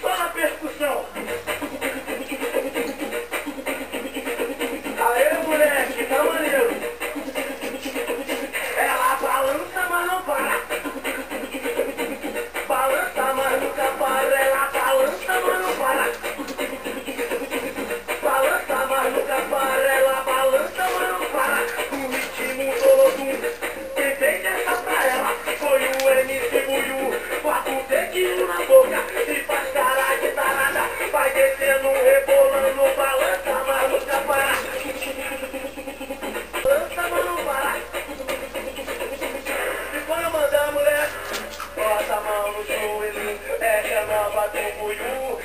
Só na percussão. Aê, moleque, tá maneiro. Ela balança, mas não para. Balança, mas nunca para. Ela balança, mas não para. Balança, mas nunca para. Ela balança, mas não para. O ritmo todo. Quem fez essa pra ela foi o MC Buiú. Quatro dedinhos na boca e faz cara de tarada. Vai descendo, rebolando. Balança, mas nunca para. Balança, mas não para. E quando mandar, mulher, bota a mão no joelho. Essa é nova do Buiú.